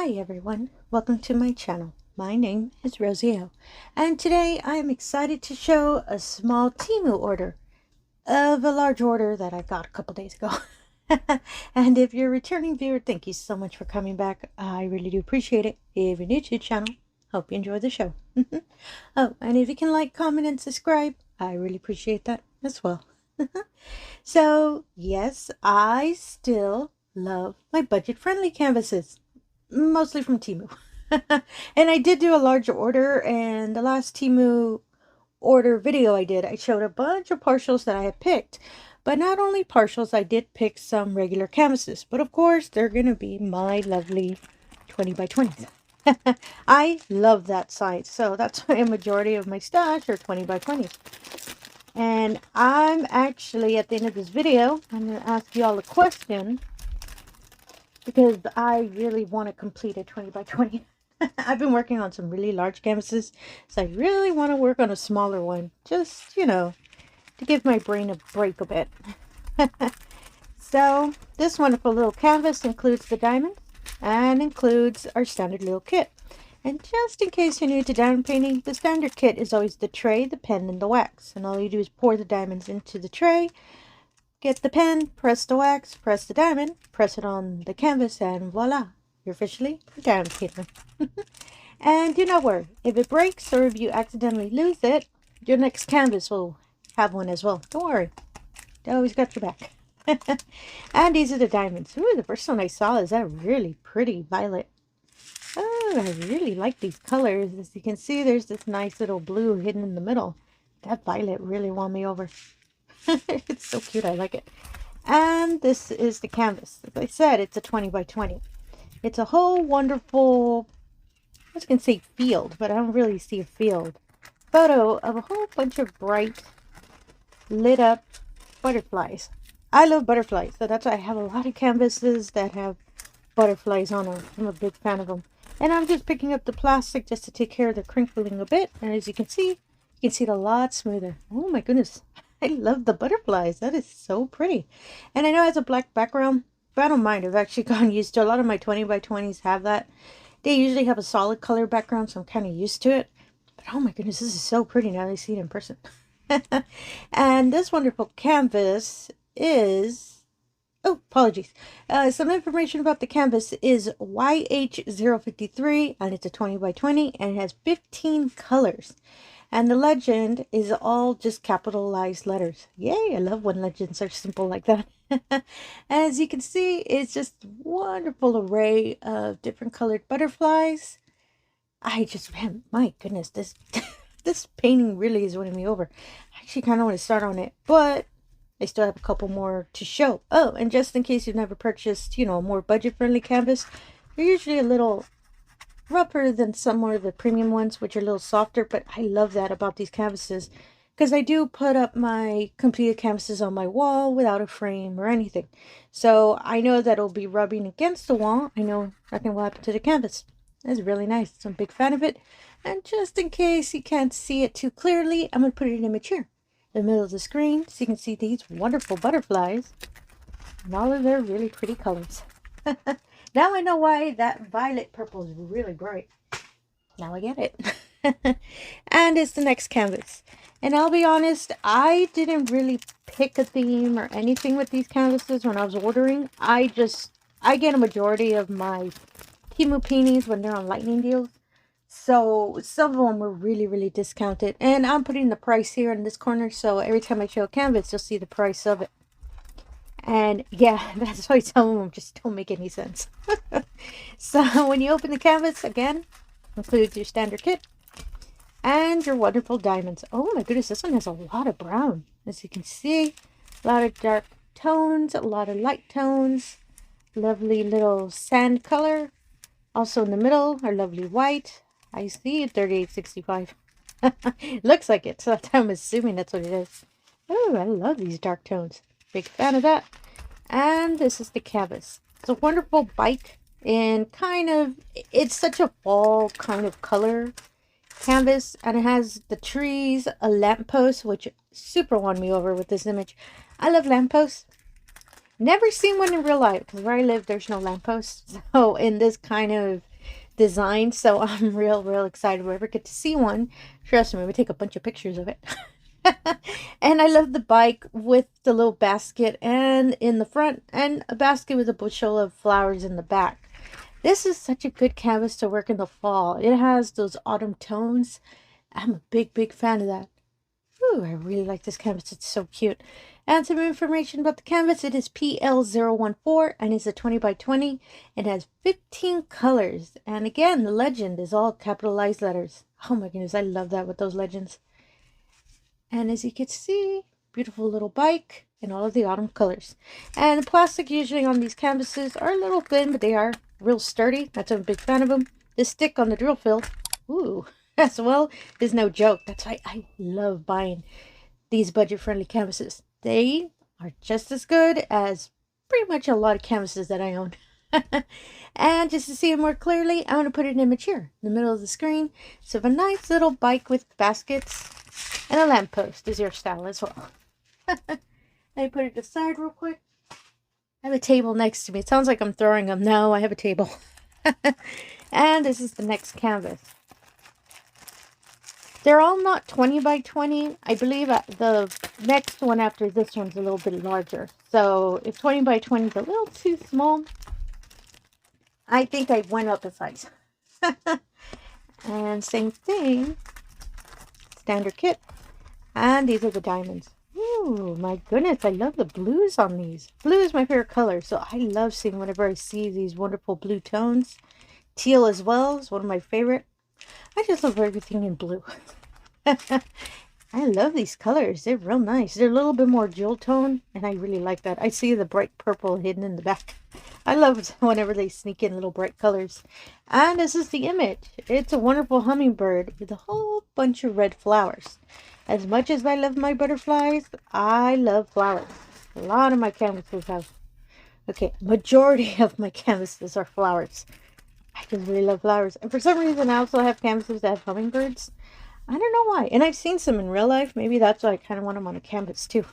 Hi everyone, welcome to my channel. My name is Rosy O, and today I am excited to show a small TEMU order of a large order that I got a couple days ago. And if you're a returning viewer, thank you so much for coming back. I really do appreciate it. If you're new to the channel, hope you enjoy the show. Oh, and if you can like, comment, and subscribe, I really appreciate that as well. So yes, I still love my budget-friendly canvases, mostly from TEMU. And I did do a larger order, and the last TEMU order video I did, I showed a bunch of partials that I had picked. But not only partials, I did pick some regular canvases. But of course, they're going to be my lovely 20 by 20s. I love that size, so that's why a majority of my stash are 20 by 20s. And I'm actually, at the end of this video, I'm going to ask you all a question, because I really want to complete a 20 by 20. I've been working on some really large canvases, so I really want to work on a smaller one, just, you know, to give my brain a break a bit. So this wonderful little canvas includes the diamonds and includes our standard little kit. And just in case you're new to diamond painting, the standard kit is always the tray, the pen, and the wax. And all you do is pour the diamonds into the tray, get the pen, press the wax, press the diamond, press it on the canvas, and voila, you're officially a diamond painter. And do not worry, if it breaks or if you accidentally lose it, your next canvas will have one as well. Don't worry, they always got your back. And these are the diamonds. Ooh, the first one I saw is that really pretty violet. Oh, I really like these colors. As you can see, there's this nice little blue hidden in the middle. That violet really won me over. It's so cute. I like it. And this is the canvas. As I said, it's a 20 by 20. It's a whole wonderful, I was going to say field, but I don't really see a field. Photo of a whole bunch of bright, lit up butterflies. I love butterflies, so that's why I have a lot of canvases that have butterflies on them. I'm a big fan of them. And I'm just picking up the plastic just to take care of the crinkling a bit. And as you can see it a lot smoother. Oh my goodness. I love the butterflies. That is so pretty. And I know it has a black background, but I don't mind. I've actually gotten used to a lot of my 20 by 20s have that. They usually have a solid color background, so I'm kind of used to it. But oh my goodness, this is so pretty now that I see it in person. And this wonderful canvas is, oh, apologies. Some information about the canvas is YH053, and it's a 20 by 20, and it has 15 colors. And the legend is all just capitalized letters. Yay, I love when legends are simple like that. As you can see, it's just a wonderful array of different colored butterflies. I just, man, my goodness, this this painting really is winning me over. I actually kind of want to start on it, but I still have a couple more to show. Oh, and just in case you've never purchased, you know, a more budget-friendly canvas, they're usually a little rougher than some more of the premium ones, which are a little softer. But I love that about these canvases, because I do put up my completed canvases on my wall without a frame or anything. So I know that it'll be rubbing against the wall. I know nothing will happen to the canvas. That's really nice. So I'm a big fan of it. And just in case you can't see it too clearly, I'm going to put it in an image here in the middle of the screen, so you can see these wonderful butterflies and all of their really pretty colors. Now I know why that violet purple is really bright. Now I get it. And it's the next canvas. And I'll be honest, I didn't really pick a theme or anything with these canvases when I was ordering. I get a majority of my TEMU paintings when they're on lightning deals. So some of them were really, really discounted. And I'm putting the price here in this corner, so every time I show a canvas, you'll see the price of it. And yeah, that's why some of them just don't make any sense. So when you open the canvas, again, includes your standard kit and your wonderful diamonds. Oh my goodness, this one has a lot of brown. As you can see, a lot of dark tones, a lot of light tones, lovely little sand color. Also in the middle, our lovely white. I see 3865. Looks like it, so I'm assuming that's what it is. Oh, I love these dark tones. Big fan of that. And this is the canvas. It's a wonderful bike, and kind of, it's such a fall kind of color canvas, and it has the trees, a lamppost, which super won me over with this image. I love lampposts. Never seen one in real life, because where I live, there's no lampposts. So in this kind of design. So I'm real excited. If we ever get to see one, trust me, we take a bunch of pictures of it. And I love the bike with the little basket and in the front, and a basket with a bushel of flowers in the back. This is such a good canvas to work in the fall. It has those autumn tones. I'm a big fan of that. Ooh, I really like this canvas. It's so cute. And some information about the canvas. It is PL014 and it's a 20 by 20. It has 15 colors. And again, the legend is all capitalized letters. Oh my goodness, I love that with those legends. And as you can see, beautiful little bike in all of the autumn colors. And the plastic usually on these canvases are a little thin, but they are real sturdy. That's why I'm a big fan of them. This stick on the drill field, ooh, as well, is no joke. That's why I love buying these budget-friendly canvases. They are just as good as pretty much a lot of canvases that I own. And just to see it more clearly, I'm going to put an image here in the middle of the screen. So a nice little bike with baskets and a lamppost is your style as well. Let me put it aside real quick. I have a table next to me. It sounds like I'm throwing them. No, I have a table. And this is the next canvas. They're all not 20 by 20. I believe the next one after this one's a little bit larger. So if 20 by 20 is a little too small, I think I went up a size. And same thing. Standard kit. And these are the diamonds. Ooh, my goodness. I love the blues on these. Blue is my favorite color. So I love seeing whenever I see these wonderful blue tones. Teal as well is one of my favorite. I just love everything in blue. I love these colors. They're real nice. They're a little bit more jewel tone, and I really like that. I see the bright purple hidden in the back. I love whenever they sneak in little bright colors. And this is the image. It's a wonderful hummingbird with a whole bunch of red flowers. As much as I love my butterflies, I love flowers. A lot of my canvases have, majority of my canvases are flowers. I just really love flowers. And for some reason, I also have canvases that have hummingbirds. I don't know why. And I've seen some in real life. Maybe that's why I kind of want them on a canvas too.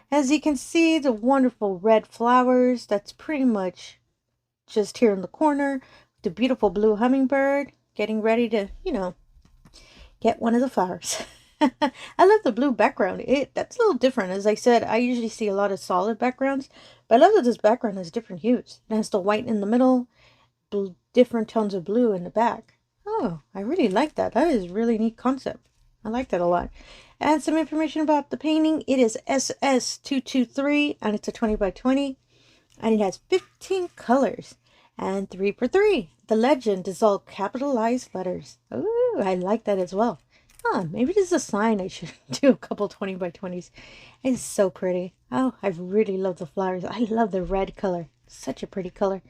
As you can see, the wonderful red flowers. That's pretty much just here in the corner. The beautiful blue hummingbird getting ready to, get one of the flowers. I love the blue background. That's a little different. As I said, I usually see a lot of solid backgrounds. But I love that this background has different hues. It has the white in the middle. Different tones of blue in the back. Oh, I really like that. That is a really neat concept. I like that a lot. And some information about the painting. It is SS223 and it's a 20 by 20. And it has 15 colors and 3x3. The legend is all capitalized letters. Oh, I like that as well. Maybe this is a sign I should do a couple 20 by 20s. It's so pretty. Oh, I really love the flowers. I love the red color. Such a pretty color.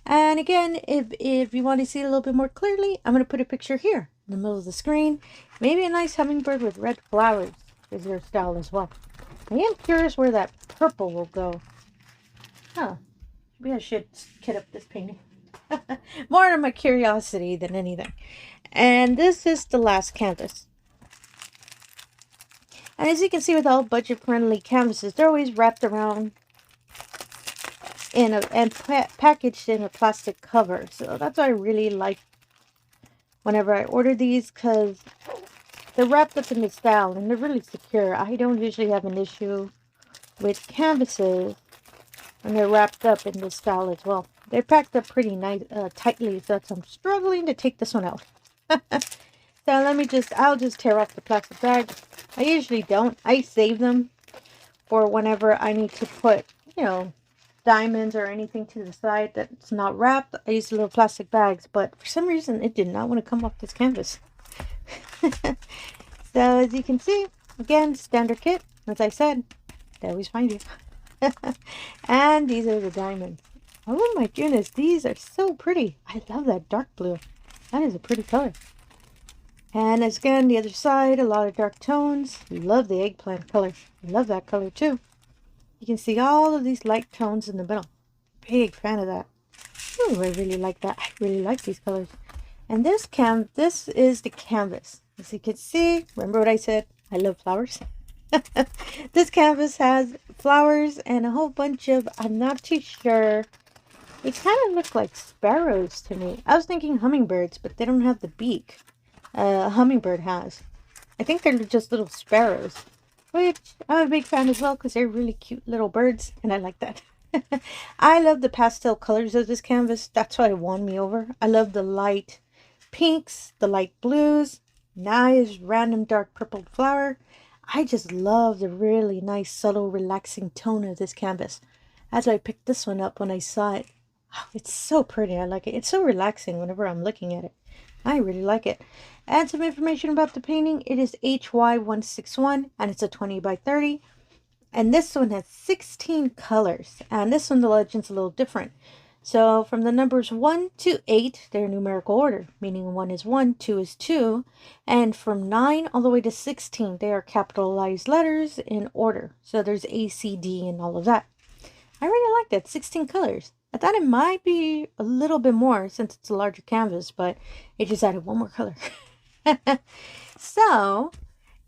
And again, if you want to see it a little bit more clearly, I'm going to put a picture here in the middle of the screen. Maybe a nice hummingbird with red flowers is your style as well. I am curious where that purple will go. Maybe I should kit up this painting. More out of my curiosity than anything. And this is the last canvas. And as you can see with all budget-friendly canvases, they're always wrapped around and packaged in a plastic cover. So that's why I really like whenever I order these, because they're wrapped up in this style and they're really secure. I don't usually have an issue with canvases when they're wrapped up in this style as well. They're packed up pretty nice, tightly, so I'm struggling to take this one out. So I'll just tear off the plastic bag. I usually don't. I save them for whenever I need to put, diamonds or anything to the side that's not wrapped. I use little plastic bags, but for some reason it did not want to come off this canvas. So as you can see, again, standard kit. As I said, they always find you. And these are the diamonds. Oh my goodness, these are so pretty. I love that dark blue. That is a pretty color. And as again, the other side, a lot of dark tones. Love the eggplant color. Love that color too. You can see all of these light tones in the middle. Big fan of that. Ooh, I really like that. I really like these colors. And this is the canvas. As you can see, remember what I said? I love flowers. This canvas has flowers and a whole bunch of, I'm not too sure They kind of look like sparrows to me. I was thinking hummingbirds, but they don't have the beak a hummingbird has. I think they're just little sparrows, which I'm a big fan as well because they're really cute little birds, and I like that. I love the pastel colors of this canvas. That's why it won me over. I love the light pinks, the light blues, nice random dark purple flower. I just love the really nice, subtle, relaxing tone of this canvas. That's why I picked this one up when I saw it. Oh, it's so pretty. I like it. It's so relaxing whenever I'm looking at it. I really like it. And some information about the painting. It is HY161 and it's a 20 by 30. And this one has 16 colors. And this one, the legend's a little different. So from the numbers 1 to 8, they're numerical order, meaning 1 is 1, 2 is 2. And from 9 all the way to 16, they are capitalized letters in order. So there's A, C, D, and all of that. I really like that, 16 colors. I thought it might be a little bit more since it's a larger canvas, but it just added one more color. So,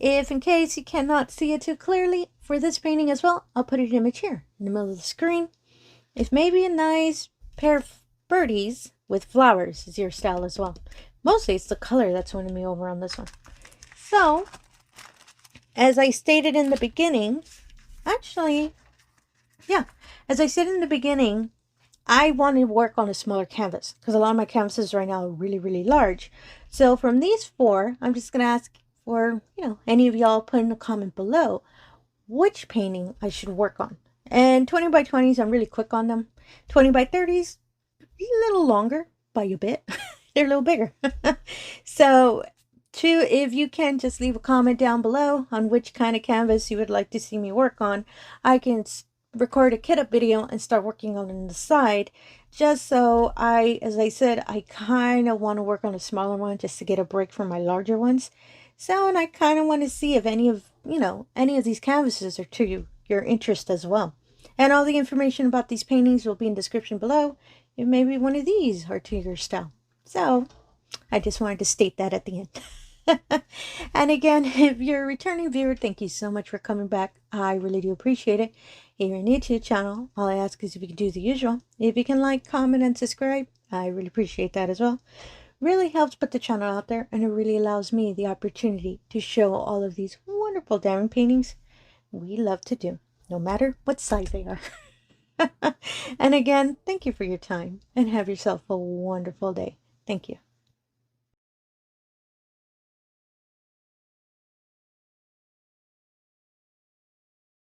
if in case you cannot see it too clearly, for this painting as well, I'll put an image here in the middle of the screen. If maybe a nice pair of birdies with flowers is your style as well. Mostly it's the color that's winning me over on this one. So, as I stated in the beginning, as I said in the beginning, I want to work on a smaller canvas because a lot of my canvases right now are really, really large. So from these 4, I'm just going to ask for, any of y'all put in a comment below which painting I should work on. And 20 by 20s, I'm really quick on them. 20 by 30s, a little longer by a bit. They're a little bigger. So if you can just leave a comment down below on which kind of canvas you would like to see me work on, I can record a kit up video and start working on it on the side, just so as I said, I kind of want to work on a smaller one just to get a break from my larger ones. So, and I kind of want to see if any of these canvases are to your interest as well. And all the information about these paintings will be in the description below if maybe one of these are to your style. So I just wanted to state that at the end. And again, if you're a returning viewer, thank you so much for coming back. I really do appreciate it. If you're new to the channel, all I ask is if you can do the usual. If you can like, comment, and subscribe, I really appreciate that as well. Really helps put the channel out there, and it really allows me the opportunity to show all of these wonderful diamond paintings we love to do, no matter what size they are. And again, thank you for your time, and have yourself a wonderful day. Thank you.